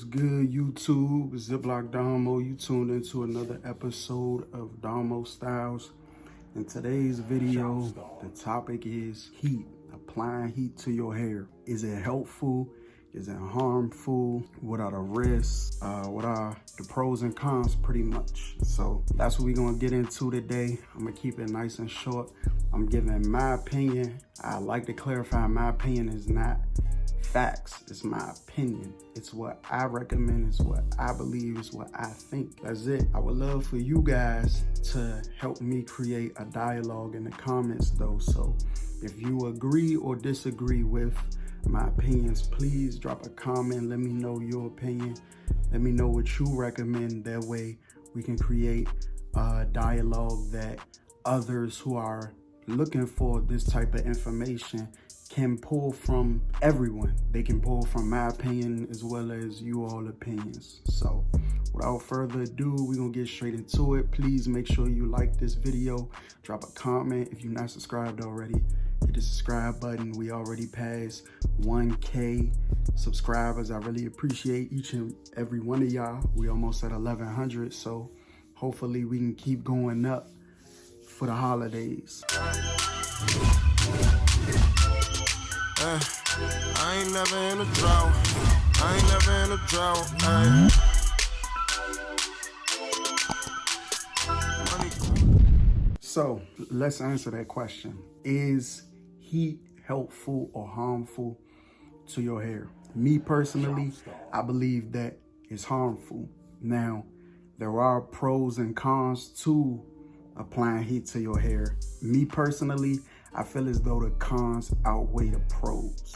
good, YouTube? Ziplockdomo. You tuned into another episode of Domo Styles. In today's video, the topic is heat. Applying heat to your hair. Is it helpful? Is it harmful? What are the risks? What are the pros and cons, pretty much? So that's what we're gonna get into today. I'm gonna keep it nice and short. I'm giving my opinion. I like to clarify my opinion is not facts. It's my opinion. It's what I recommend. It's what I believe. It's what I think. That's it. I would love for you guys to help me create a dialogue in the comments though. So if you agree or disagree with my opinions, please drop a comment. Let me know your opinion. Let me know what you recommend. That way we can create a dialogue that others who are looking for this type of information can pull from everyone. They can pull from my opinion as well as you all opinions. So without further ado, we're gonna get straight into it. Please make sure you like this video, drop a comment. If you're not subscribed already, hit the subscribe button. We already passed 1K subscribers. I really appreciate each and every one of y'all. We almost at 1100, so hopefully we can keep going up for the holidays. I ain't never in a drought. I ain't never in a drought. So let's answer that question. Is heat helpful or harmful to your hair? Me personally, I believe that it's harmful. Now, there are pros and cons to applying heat to your hair. Me personally, I feel as though the cons outweigh the pros.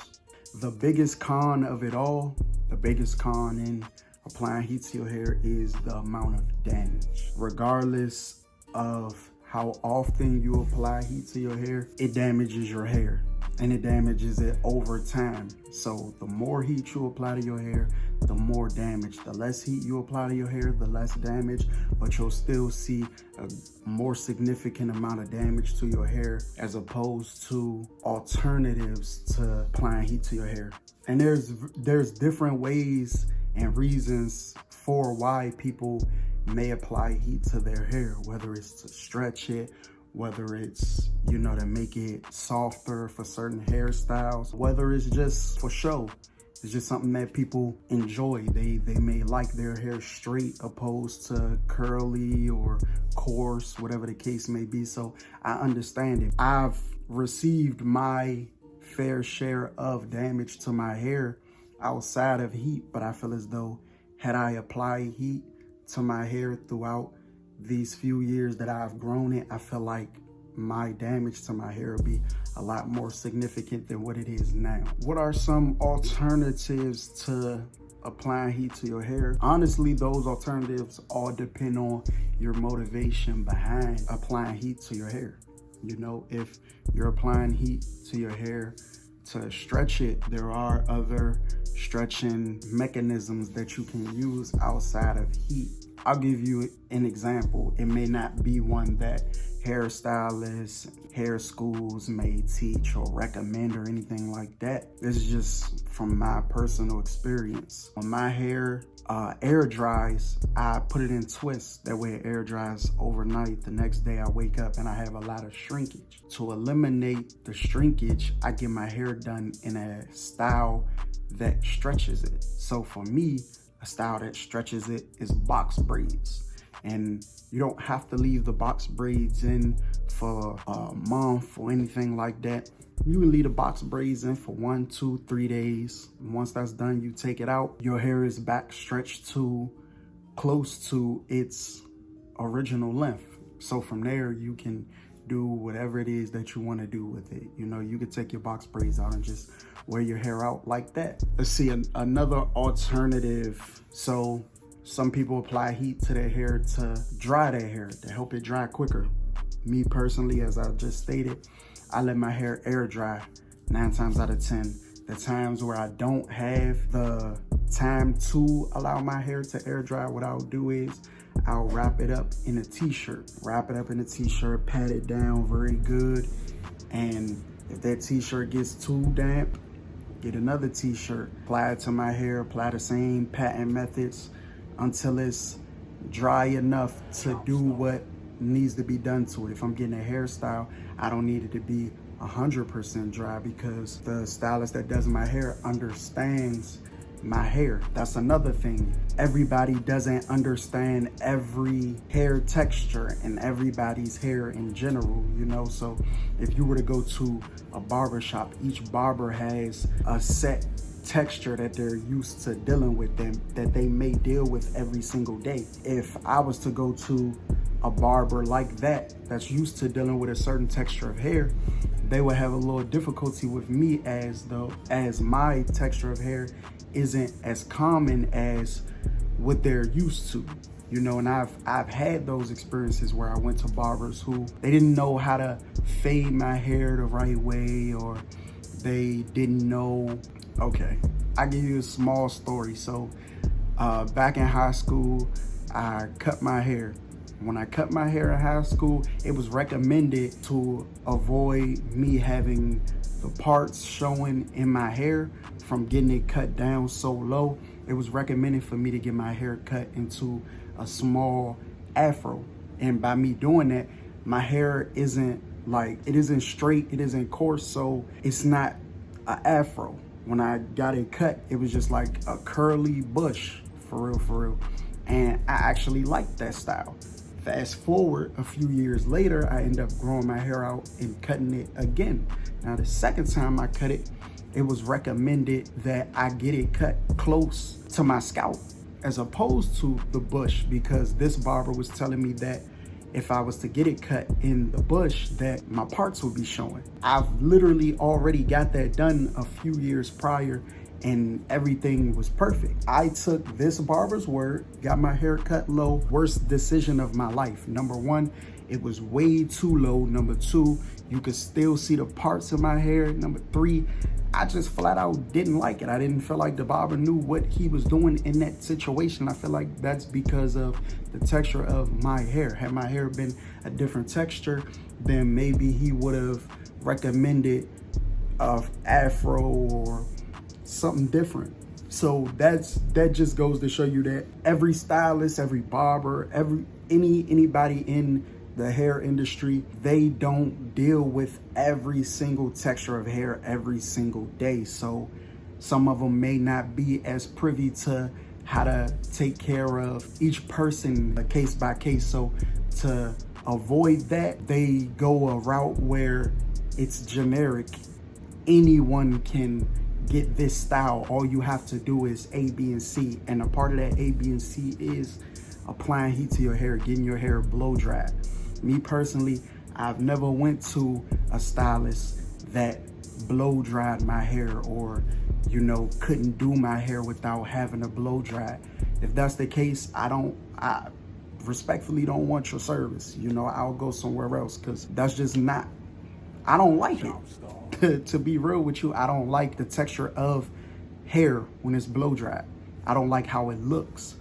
The biggest con of it all, the biggest con in applying heat to your hair is the amount of damage. Regardless of how often you apply heat to your hair, it damages your hair and it damages it over time. So the more heat you apply to your hair, the more damage. The less heat you apply to your hair, the less damage, but you'll still see a more significant amount of damage to your hair as opposed to alternatives to applying heat to your hair. And there's different ways and reasons for why people may apply heat to their hair, whether it's to stretch it, whether it's, to make it softer for certain hairstyles, whether it's just for show. It's just something that people enjoy. They may like their hair straight opposed to curly or coarse, whatever the case may be. So I understand it. I've received my fair share of damage to my hair outside of heat, but I feel as though had I applied heat to my hair throughout these few years that I've grown it, I feel like my damage to my hair will be a lot more significant than what it is now. What are some alternatives to applying heat to your hair? Honestly, those alternatives all depend on your motivation behind applying heat to your hair. If you're applying heat to your hair to stretch it, there are other stretching mechanisms that you can use outside of heat. I'll give you an example. It may not be one that hairstylists, hair schools may teach or recommend or anything like that. This is just from my personal experience. When my hair air dries, I put it in twists. That way it air dries overnight. The next day I wake up and I have a lot of shrinkage. To eliminate the shrinkage, I get my hair done in a style that stretches it. So for me, a style that stretches it is box braids. And you don't have to leave the box braids in for a month or anything like that. You can leave the box braids in for 1, 2, 3 days. And once that's done, you take it out. Your hair is back stretched to close to its original length. So from there, you can do whatever it is that you want to do with it. You could take your box braids out and just wear your hair out like that. Let's see another alternative. So some people apply heat to their hair to dry their hair, to help it dry quicker. Me personally, as I just stated, I let my hair air dry 9 times out of 10. The times where I don't have the time to allow my hair to air dry, what I'll do is I'll wrap it up in a t-shirt. Pat it down very good. And if that t-shirt gets too damp, get another t-shirt, apply it to my hair, apply the same patent methods until it's dry enough to do what needs to be done to it. If I'm getting a hairstyle, I don't need it to be 100% dry, because the stylist that does my hair understands my hair. That's another thing. Everybody doesn't understand every hair texture and everybody's hair in general, you know? So if you were to go to a barber shop, each barber has a set texture that they're used to dealing with, them that they may deal with every single day. If I was to go to a barber like that, that's used to dealing with a certain texture of hair, they would have a little difficulty with me, as my texture of hair isn't as common as what they're used to, you know. And I've had those experiences where I went to barbers who they didn't know how to fade my hair the right way, or they didn't know. Okay, I'll give you a small story. So back in high school, I cut my hair. When I cut my hair in high school, it was recommended to avoid me having the parts showing in my hair from getting it cut down so low. It was recommended for me to get my hair cut into a small afro. And by me doing that, my hair isn't straight, it isn't coarse, so it's not an afro. When I got it cut, it was just like a curly bush, for real. And I actually liked that style. Fast forward a few years later, I ended up growing my hair out and cutting it again. Now, the second time I cut it, it was recommended that I get it cut close to my scalp as opposed to the bush, because this barber was telling me that if I was to get it cut in the bush, that my parts would be showing. I've literally already got that done a few years prior, and everything was perfect. I took this barber's word, got my hair cut low. Worst decision of my life. Number one, it was way too low. Number two, you could still see the parts of my hair. Number three, I just flat out didn't like it. I didn't feel like the barber knew what he was doing in that situation. I feel like that's because of the texture of my hair. Had my hair been a different texture, then maybe he would have recommended a afro or something different. So that just goes to show you that every stylist, every barber, anybody in the hair industry, they don't deal with every single texture of hair every single day. So some of them may not be as privy to how to take care of each person case by case. So to avoid that, they go a route where it's generic. Anyone can get this style. All you have to do is A, B, and C. And a part of that A, B, and C is applying heat to your hair, getting your hair blow dried. Me personally, I've never went to a stylist that blow dried my hair, or, you know, couldn't do my hair without having a blow dry. If that's the case, I respectfully don't want your service. You know, I'll go somewhere else, because that's just not, I don't like it. To be real with you, I don't like the texture of hair when it's blow dried. I don't like how it looks.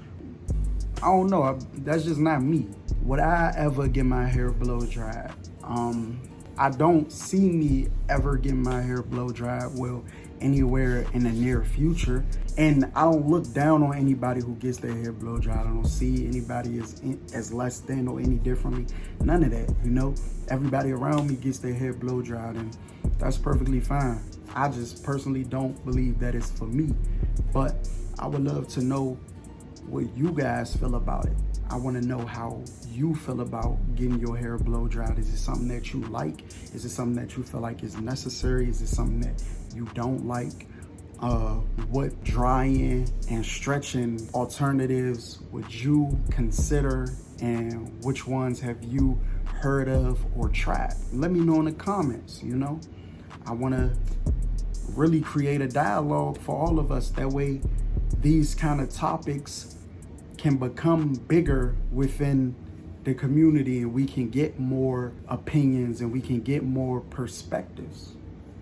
I don't know, that's just not me. Would I ever get my hair blow dried? I don't see me ever getting my hair blow dried, well, anywhere in the near future. And I don't look down on anybody who gets their hair blow dried. I don't see anybody as less than or any differently. None of that, you know? Everybody around me gets their hair blow dried, and that's perfectly fine. I just personally don't believe that it's for me. But I would love to know what you guys feel about it. I want to know how you feel about getting your hair blow dried. Is it something that you like? Is it something that you feel like is necessary? Is it something that you don't like? What drying and stretching alternatives would you consider, and which ones have you heard of or tried? Let me know in the comments. You know, I want to really create a dialogue for all of us. That way these kind of topics can become bigger within the community, and we can get more opinions and we can get more perspectives.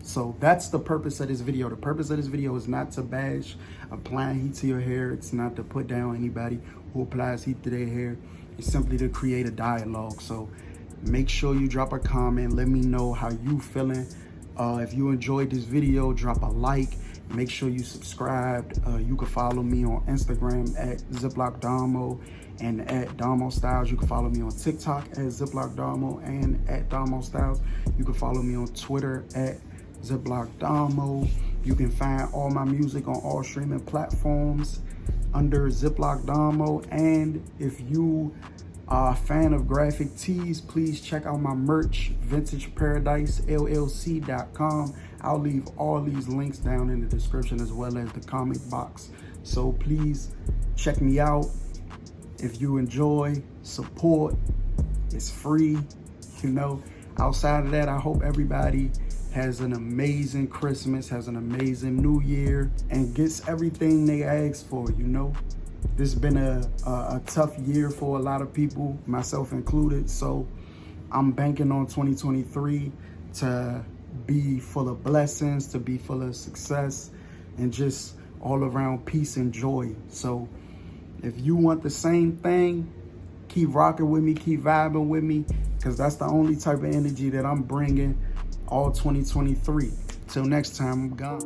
So that's the purpose of this video. The purpose of this video is not to bash applying heat to your hair. It's not to put down anybody who applies heat to their hair. It's simply to create a dialogue. So make sure you drop a comment. Let me know how you feeling. If you enjoyed this video, drop a like. Make sure you subscribed. You can follow me on Instagram at ziplockdomo and at Domo Styles. You can follow me on TikTok at ziplockdomo and at Domo Styles. You can follow me on Twitter at ziplockdomo. You can find all my music on all streaming platforms under ziplockdomo. And if you are a fan of graphic tees, please check out my merch, vintageparadisellc.com. I'll leave all these links down in the description as well as the comment box. So please check me out. If you enjoy, support, it's free, you know. Outside of that, I hope everybody has an amazing Christmas, has an amazing New Year, and gets everything they ask for, you know. This has been a tough year for a lot of people, myself included. So I'm banking on 2023 to be full of blessings, to be full of success, and just all around peace and joy. So if you want the same thing, keep rocking with me, keep vibing with me, because that's the only type of energy that I'm bringing all 2023. Till next time, I'm gone.